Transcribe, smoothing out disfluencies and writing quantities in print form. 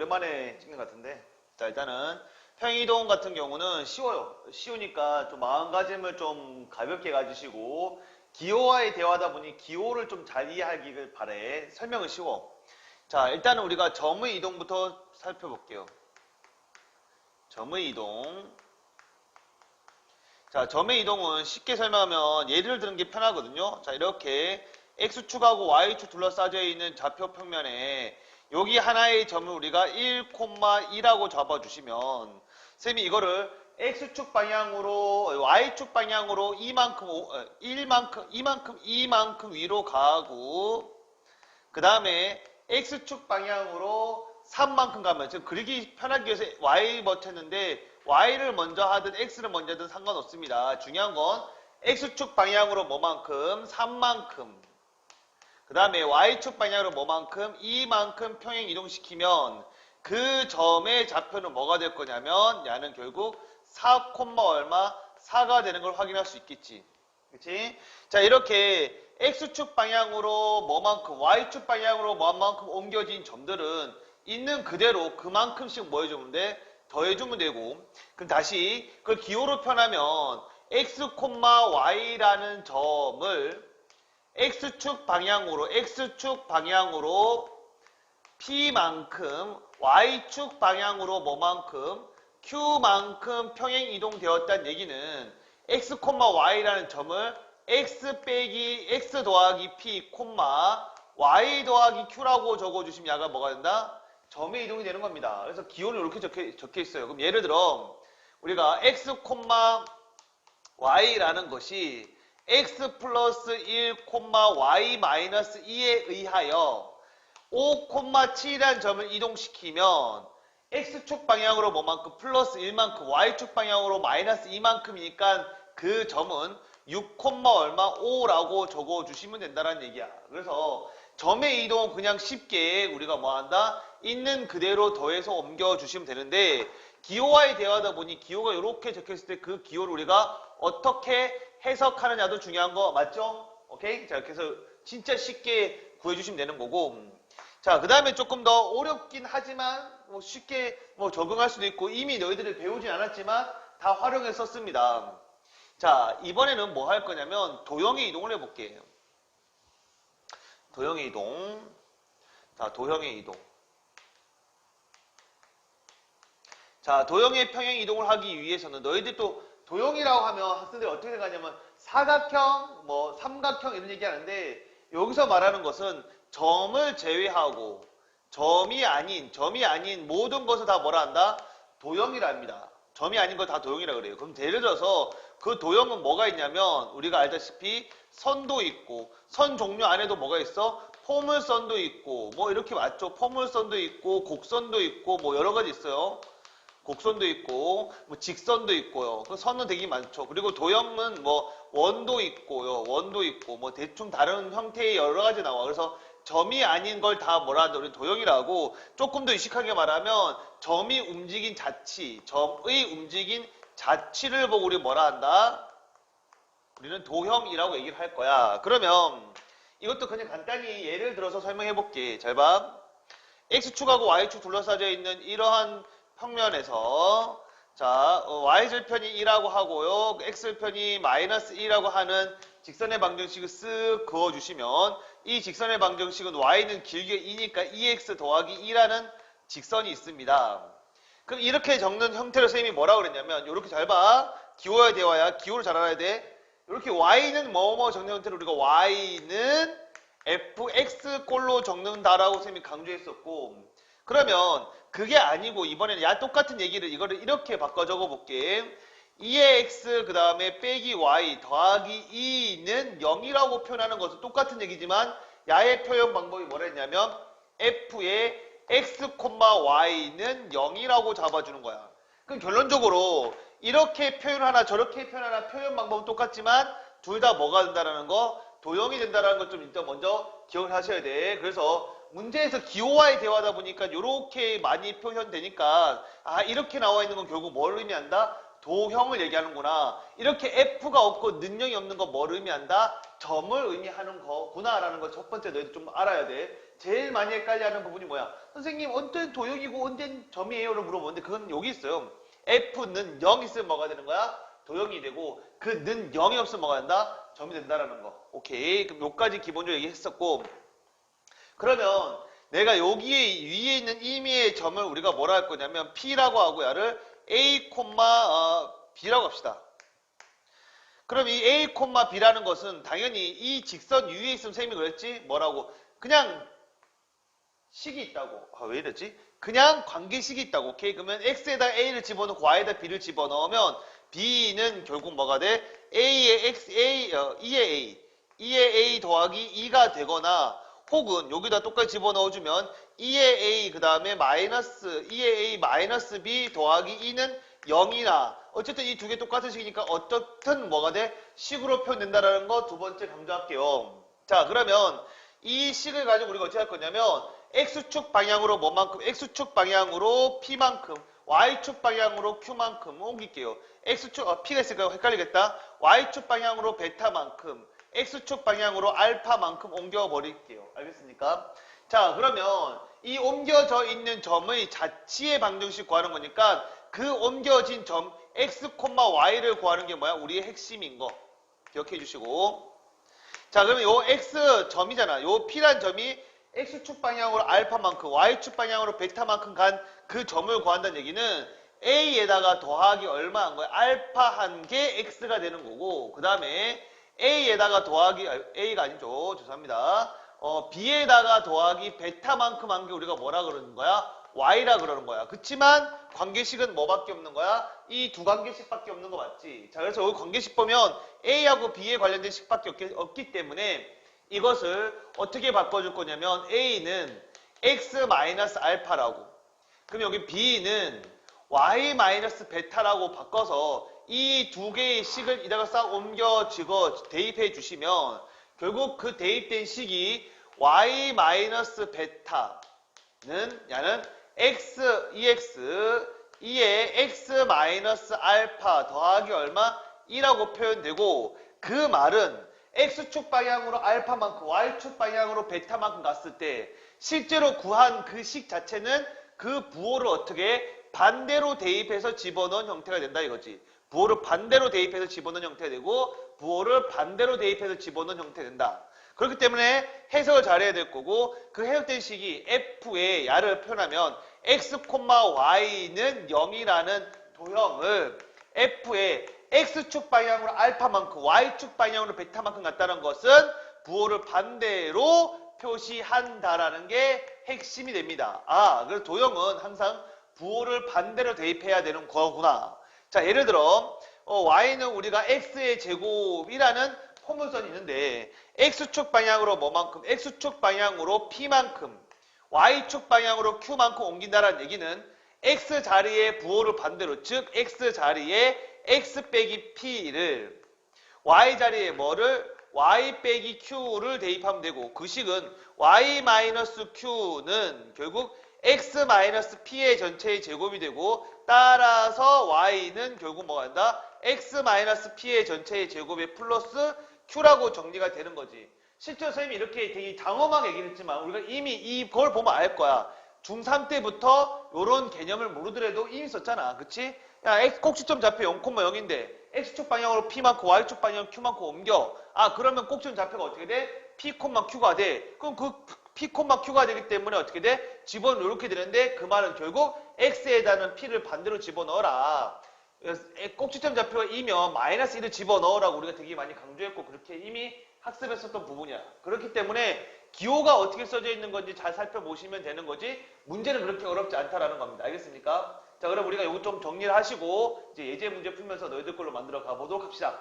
오랜만에 찍는 것 같은데, 자, 일단은 평행이동 같은 경우는 쉬워요. 쉬우니까 좀 마음가짐을 좀 가볍게 가지시고, 기호와의 대화다 보니 기호를 좀 잘 이해하기를 바래. 설명은 쉬워. 자, 일단은 우리가 점의 이동부터 살펴볼게요. 점의 이동. 자, 점의 이동은 쉽게 설명하면 예를 드는 게 편하거든요. 자, 이렇게 X축하고 Y축 둘러싸여 있는 좌표 평면에 여기 하나의 점을 우리가 1,2라고 잡아주시면 쌤이 이거를 X축 방향으로 Y축 방향으로 이만큼 위로 가고 그 다음에 X축 방향으로 3만큼 가면 지금 그리기 편하기 위해서 Y 버텼는데 Y를 먼저 하든 X를 먼저 하든 상관없습니다. 중요한 건 X축 방향으로 뭐만큼? 3만큼. 그 다음에 Y축 방향으로 뭐만큼? 이만큼 평행 이동시키면 그 점의 좌표는 뭐가 될 거냐면 야는 결국 4, 얼마? 4가 되는 걸 확인할 수 있겠지. 그치? 자, 이렇게 X축 방향으로 뭐만큼, Y축 방향으로 뭐만큼 옮겨진 점들은 있는 그대로 그만큼씩 뭐 해주면 돼? 더해주면 되고, 그럼 다시 그걸 기호로 표현하면 X, Y라는 점을 X축 방향으로 P만큼, Y축 방향으로 뭐만큼, Q만큼 평행 이동되었다는 얘기는 X, Y라는 점을 X 더하기 P, Y 더하기 Q라고 적어주시면 야가 뭐가 된다? 점의 이동이 되는 겁니다. 그래서 기호는 이렇게 적혀 있어요. 그럼 예를 들어 우리가 X, Y라는 것이 X 플러스 1, Y 마이너스 2에 의하여 5, 7이라는 점을 이동시키면 X축 방향으로 뭐만큼 플러스 1만큼 Y축 방향으로 마이너스 2만큼이니까 그 점은 6, 얼마 5라고 적어주시면 된다는 얘기야. 그래서 점의 이동은 그냥 쉽게 우리가 뭐 한다? 있는 그대로 더해서 옮겨주시면 되는데 기호와의 대화다 보니 기호가 이렇게 적혀있을 때 그 기호를 우리가 어떻게 해석하느냐도 중요한 거 맞죠? 오케이? 자, 그래서 진짜 쉽게 구해주시면 되는 거고 자, 그 다음에 조금 더 어렵긴 하지만 뭐 쉽게 뭐 적응할 수도 있고 이미 너희들이 배우진 않았지만 다 활용해 썼습니다. 자, 이번에는 뭐 할 거냐면 도형의 이동을 해볼게요. 도형의 이동. 자, 도형의 이동. 자, 도형의 평행 이동을 하기 위해서는 너희들 또 도형이라고 하면 학생들이 어떻게 생각하냐면 사각형, 뭐 삼각형 이런 얘기 하는데 여기서 말하는 것은 점을 제외하고 점이 아닌 모든 것을 다 뭐라 한다? 도형이라 합니다. 점이 아닌 거 다 도형이라 그래요. 그럼 예를 들어서 그 도형은 뭐가 있냐면 우리가 알다시피 선도 있고 선 종류 안에도 뭐가 있어? 포물선도 있고 뭐 이렇게 맞죠? 포물선도 있고 곡선도 있고 뭐 여러 가지 있어요. 곡선도 있고 뭐 직선도 있고요. 그 선은 되게 많죠. 그리고 도형은 뭐 원도 있고요. 원도 있고 뭐 대충 다른 형태의 여러 가지 나와. 그래서 점이 아닌 걸 다 뭐라 하는데 우리는 도형이라고 조금 더 의식하게 말하면 점이 움직인 자치, 점의 움직인 자치를 보고 우리 뭐라 한다? 우리는 도형이라고 얘기를 할 거야. 그러면 이것도 그냥 간단히 예를 들어서 설명해 볼게. 잘 봐. X축하고 Y축 둘러싸여 있는 이러한 평면에서 자, Y절편이 2라고 하고요. X절편이 마이너스 2라고 하는 직선의 방정식을 쓱 그어주시면 이 직선의 방정식은 Y는 길게 2니까 2X 더하기 2라는 직선이 있습니다. 그럼 이렇게 적는 형태로 선생님이 뭐라고 그랬냐면 이렇게 잘 봐. 기호와의 대화야. 기호를 잘 알아야 돼. 이렇게 Y는 뭐뭐 적는 형태로 우리가 Y는 fx꼴로 적는다라고 선생님이 강조했었고 그러면 그게 아니고 이번에는 똑같은 얘기를 이거를 이렇게 바꿔 적어 볼게. 2의 x 그 다음에 빼기 y 더하기 2는 0이라고 표현하는 것은 똑같은 얘기지만 야의 표현 방법이 뭐라 했냐면 f의 x, y는 0이라고 잡아주는 거야. 그럼 결론적으로 이렇게 표현하나 저렇게 표현하나 표현 방법은 똑같지만 둘 다 뭐가 된다라는 거? 도형이 된다라는 걸 좀 일단 먼저 기억을 하셔야 돼. 그래서 문제에서 기호와의 대화다 보니까 이렇게 많이 표현되니까 아 이렇게 나와 있는 건 결국 뭘 의미한다? 도형을 얘기하는구나. 이렇게 F가 없고 능력이 없는 거 뭘 의미한다? 점을 의미하는 거구나 라는 걸 첫 번째 너희들 좀 알아야 돼. 제일 많이 헷갈려하는 부분이 뭐야? 선생님 언제는 도형이고 언제는 점이에요? 라고 물어보는데 그건 여기 있어요. F는 0 있으면 뭐가 되는 거야? 도형이 되고 그는 0이 없으면 뭐가 된다? 점이 된다라는 거. 오케이. 그럼 요까지 기본적으로 얘기했었고 그러면 내가 여기에 위에 있는 임의의 점을 우리가 뭐라 할 거냐면 P라고 하고 야를 A, B라고 합시다. 그럼 이 A, B라는 것은 당연히 이 직선 위에 있으면 쌤이 그랬지? 뭐라고? 그냥 식이 있다고. 아, 왜 이랬지? 그냥 관계식이 있다고. 오케이? 그러면 X에다 A를 집어넣고 Y에다 B를 집어넣으면 B는 결국 뭐가 돼? A의 X, E의 A 더하기 2가 되거나 혹은 여기다 똑같이 집어넣어주면 2의 A 그 다음에 마이너스 2의 A 마이너스 B 더하기 2는 0이나 어쨌든 이 두 개 똑같은 식이니까 어떻든 뭐가 돼? 식으로 표현된다라는 거 두 번째 강조할게요. 자 그러면 이 식을 가지고 우리가 어떻게 할 거냐면 X축 방향으로 뭐만큼? X축 방향으로 P만큼 Y축 방향으로 Q만큼 옮길게요. X축, P가 있으니까 헷갈리겠다. Y축 방향으로 베타만큼 X축 방향으로 알파만큼 옮겨버릴게요. 알겠습니까? 자 그러면 이 옮겨져 있는 점의 자치의 방정식 구하는 거니까 그 옮겨진 점 X, Y를 구하는 게 뭐야? 우리의 핵심인 거 기억해 주시고 자 그러면 요 X 점이잖아. 요 P란 점이 X축 방향으로 알파만큼 Y축 방향으로 베타만큼 간 그 점을 구한다는 얘기는 A에다가 더하기 얼마 한 거야? 알파 한 개 X가 되는 거고 그 다음에 A에다가 더하기 A가 아니죠. 죄송합니다. B에다가 더하기 베타만큼 한 게 우리가 뭐라 그러는 거야? Y라 그러는 거야. 그치만 관계식은 뭐밖에 없는 거야? 이 두 관계식밖에 없는 거 맞지? 자 그래서 여기 관계식 보면 A하고 B에 관련된 식밖에 없기 때문에 이것을 어떻게 바꿔줄 거냐면 A는 X-알파라고 그럼 여기 B는 Y-베타라고 바꿔서 이 두 개의 식을 이다가 싹 옮겨 대입해 주시면 결국 그 대입된 식이 Y-베타는 야는 X, EX, 2의 X-알파 더하기 얼마? 2라고 표현되고 그 말은 X축 방향으로 알파만큼 Y축 방향으로 베타만큼 갔을 때 실제로 구한 그 식 자체는 그 부호를 어떻게 반대로 대입해서 집어넣은 형태가 된다 이거지. 부호를 반대로 대입해서 집어넣은 형태가 되고 부호를 반대로 대입해서 집어넣은 형태가 된다. 그렇기 때문에 해석을 잘해야 될 거고 그 해석된 식이 F의 야를 표현하면 X, Y는 0이라는 도형을 F의 X축 방향으로 알파만큼 Y축 방향으로 베타만큼 같다는 것은 부호를 반대로 표시한다라는 게 핵심이 됩니다. 아, 그래서 도형은 항상 부호를 반대로 대입해야 되는 거구나. 자, 예를 들어 Y는 우리가 X의 제곱이라는 포물선이 있는데 X축 방향으로 뭐만큼? X축 방향으로 P만큼 Y축 방향으로 Q만큼 옮긴다는 얘기는 X 자리에 부호를 반대로 즉 X 자리에 X 빼기 P를 Y 자리에 뭐를? Y 빼기 Q를 대입하면 되고 그 식은 Y 마이너스 Q는 결국 X 마이너스 P의 전체의 제곱이 되고 따라서 Y는 결국 뭐가 된다? X 마이너스 P의 전체의 제곱에 플러스 Q라고 정리가 되는 거지. 실제로 선생님이 이렇게 되게 장엄하게 얘기를 했지만 우리가 이미 이걸 보면 알 거야. 중3 때부터 이런 개념을 모르더라도 이미 썼잖아. 그치? 야, X 꼭지점 좌표 0,0인데 X축 방향으로 P만큼 Y축 방향으로 Q만큼 옮겨. 아, 그러면 꼭지점 좌표가 어떻게 돼? P, Q가 돼. 그럼 그 P, Q가 되기 때문에 어떻게 돼? 집어넣으면 이렇게 되는데 그 말은 결국 X에다는 P를 반대로 집어넣어라. 꼭지점 좌표가 2면 마이너스 1을 집어넣으라고 우리가 되게 많이 강조했고 그렇게 이미 학습했었던 부분이야. 그렇기 때문에 기호가 어떻게 써져 있는 건지 잘 살펴보시면 되는 거지 문제는 그렇게 어렵지 않다라는 겁니다. 알겠습니까? 자, 그럼 우리가 이거 좀 정리를 하시고 이제 예제 문제 풀면서 너희들 걸로 만들어 가보도록 합시다.